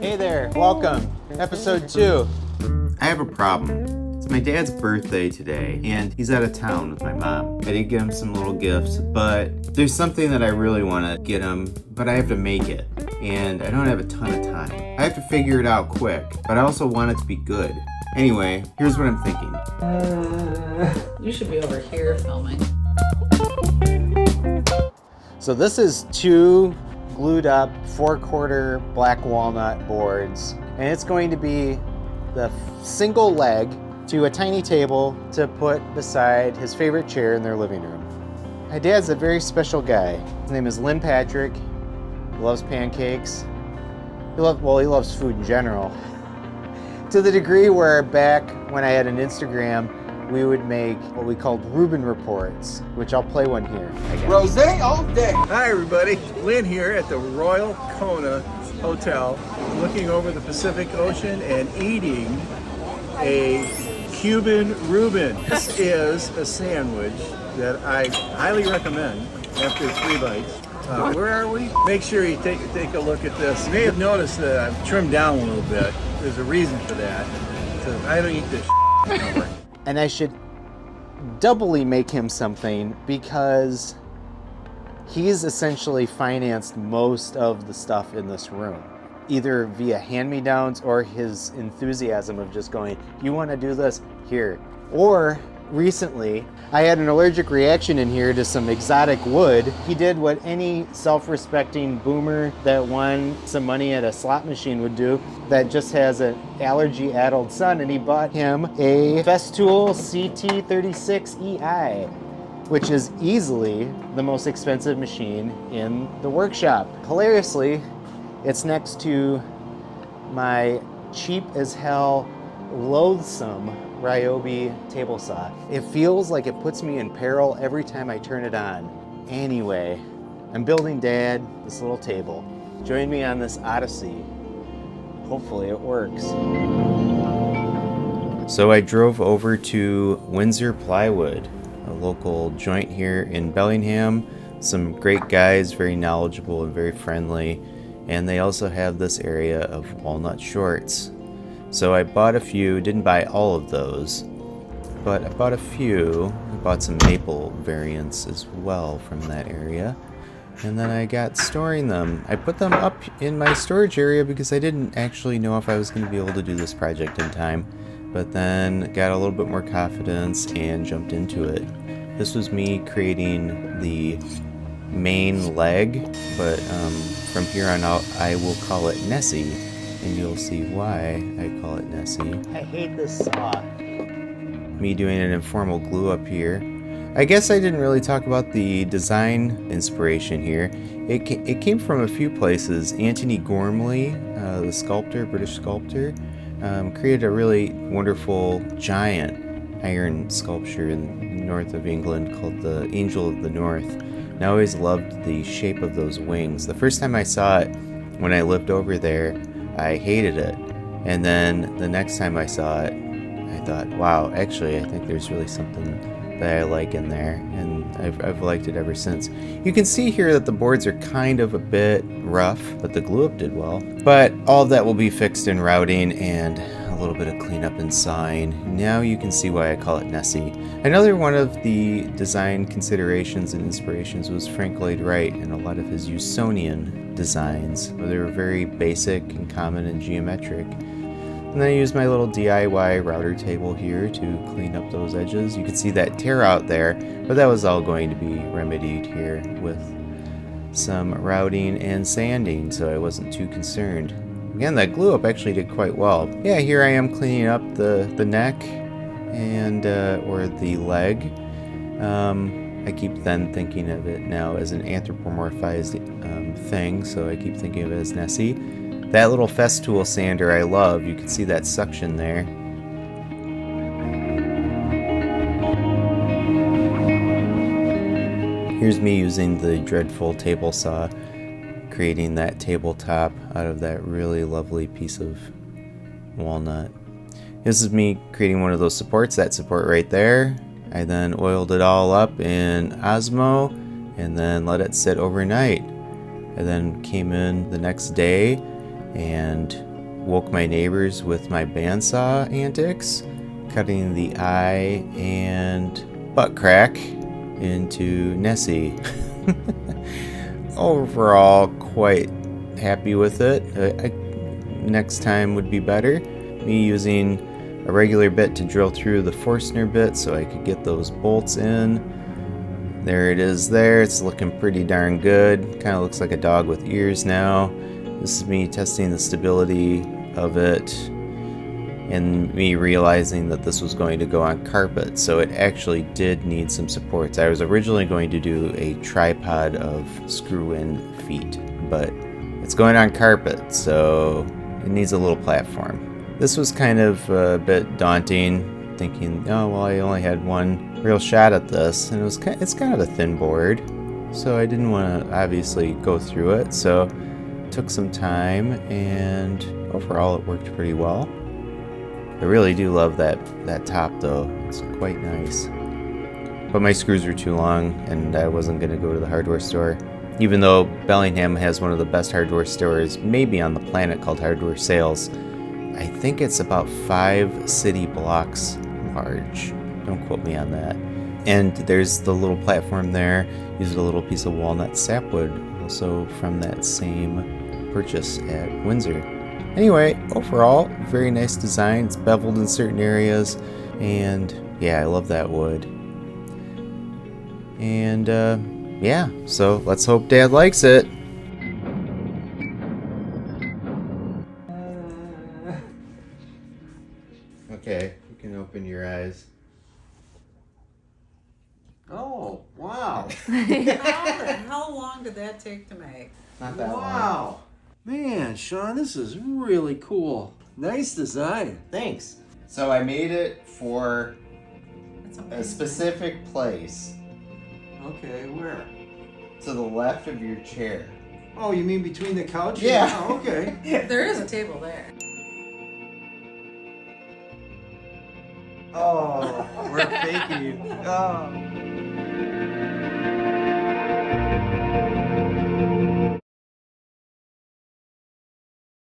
Hey there, welcome. Episode 2. I have a problem. It's my dad's birthday today, and he's out of town with my mom. I did get him some little gifts, but there's something that I really want to get him, but I have to make it, and I don't have a ton of time. I have to figure it out quick, but I also want it to be good. Anyway, here's what I'm thinking. You should be over here filming. So this is 2 glued up 4/4 black walnut boards, and it's going to be the single leg to a tiny table to put beside his favorite chair in their living room. My dad's a very special guy. His name is Lynn Patrick. He loves pancakes. He loves food in general. To the degree where back when I had an Instagram, we would make what we called Reuben reports, which I'll play one here. Rosé all day. Hi everybody, Lynn here at the Royal Kona Hotel, looking over the Pacific Ocean and eating a Cuban Reuben. This is a sandwich that I highly recommend after 3 bites. Where are we? Make sure you take a look at this. You may have noticed that I've trimmed down a little bit. There's a reason for that. So I don't eat this anymore. And I should doubly make him something because he's essentially financed most of the stuff in this room, either via hand-me-downs or his enthusiasm of just going, you want to do this? Here. Or recently, I had an allergic reaction in here to some exotic wood. He did what any self-respecting boomer that won some money at a slot machine would do, that just has an allergy-addled son, and he bought him a Festool CT36EI, which is easily the most expensive machine in the workshop. Hilariously, it's next to my cheap as hell, loathsome Ryobi table saw. It feels like it puts me in peril every time I turn it on. Anyway, I'm building Dad this little table. Join me on this odyssey. Hopefully it works. So I drove over to Windsor Plywood, a local joint here in Bellingham. Some great guys, very knowledgeable and very friendly. And they also have this area of walnut shorts. So I bought a few, didn't buy all of those, but I bought a few. I bought some maple variants as well from that area. And then I got storing them. I put them up in my storage area because I didn't actually know if I was going to be able to do this project in time. But then got a little bit more confidence and jumped into it. This was me creating the main leg, but from here on out I will call it Nessie. And you'll see why I call it Nessie. I hate this saw. Me doing an informal glue up here. I guess I didn't really talk about the design inspiration here. It came from a few places. Anthony Gormley, the sculptor, British sculptor, created a really wonderful giant iron sculpture in the north of England called the Angel of the North. And I always loved the shape of those wings. The first time I saw it, when I lived over there, I hated it, and then the next time I saw it, I thought, wow, actually I think there's really something that I like in there, and I've liked it ever since. You can see here that the boards are kind of a bit rough, but the glue up did well. But all of that will be fixed in routing and a little bit of cleanup and sawing. Now you can see why I call it Nessie. Another one of the design considerations and inspirations was Frank Lloyd Wright and a lot of his Usonian designs. They were very basic and common and geometric. And then I used my little DIY router table here to clean up those edges. You can see that tear out there, but that was all going to be remedied here with some routing and sanding, so I wasn't too concerned. Again, that glue up actually did quite well. Yeah, here I am cleaning up the neck and or the leg. I keep then thinking of it now as an anthropomorphized thing, so I keep thinking of it as Nessie. That little Festool sander I love. You can see that suction there. Here's me using the dreadful table saw, creating that tabletop out of that really lovely piece of walnut. This is me creating one of those supports, that support right there. I then oiled it all up in Osmo and then let it sit overnight. I then came in the next day and woke my neighbors with my bandsaw antics, cutting the eye and butt crack into Nessie. Overall, quite happy with it. Next time would be better. Me using a regular bit to drill through the Forstner bit so I could get those bolts in. There it is there. It's looking pretty darn good. Kind of looks like a dog with ears now. This is me testing the stability of it and me realizing that this was going to go on carpet, so it actually did need some supports. I was originally going to do a tripod of screw-in feet, but it's going on carpet, so it needs a little platform. This was kind of a bit daunting, thinking, oh, well, I only had one real shot at this, and it's kind of a thin board, so I didn't want to obviously go through it, so it took some time, and overall it worked pretty well. I really do love that top though. It's quite nice. But my screws were too long and I wasn't going to go to the hardware store. Even though Bellingham has one of the best hardware stores maybe on the planet called Hardware Sales, I think it's about 5 city blocks large. Don't quote me on that. And there's the little platform there. Used a little piece of walnut sapwood, also from that same purchase at Windsor. Anyway, overall, very nice design. It's beveled in certain areas, and yeah, I love that wood. And yeah, so let's hope Dad likes it. Okay, you can open your eyes. Oh, wow. How long did that take to make? Not that long. Wow. Man, Sean, this is really cool. Nice design. Thanks. So I made it for That's a amazing. specific place Okay, where? to the left of your chair. Oh, you mean between the couches? Yeah. Oh, okay. There is a table there. Oh, we're faking. Oh.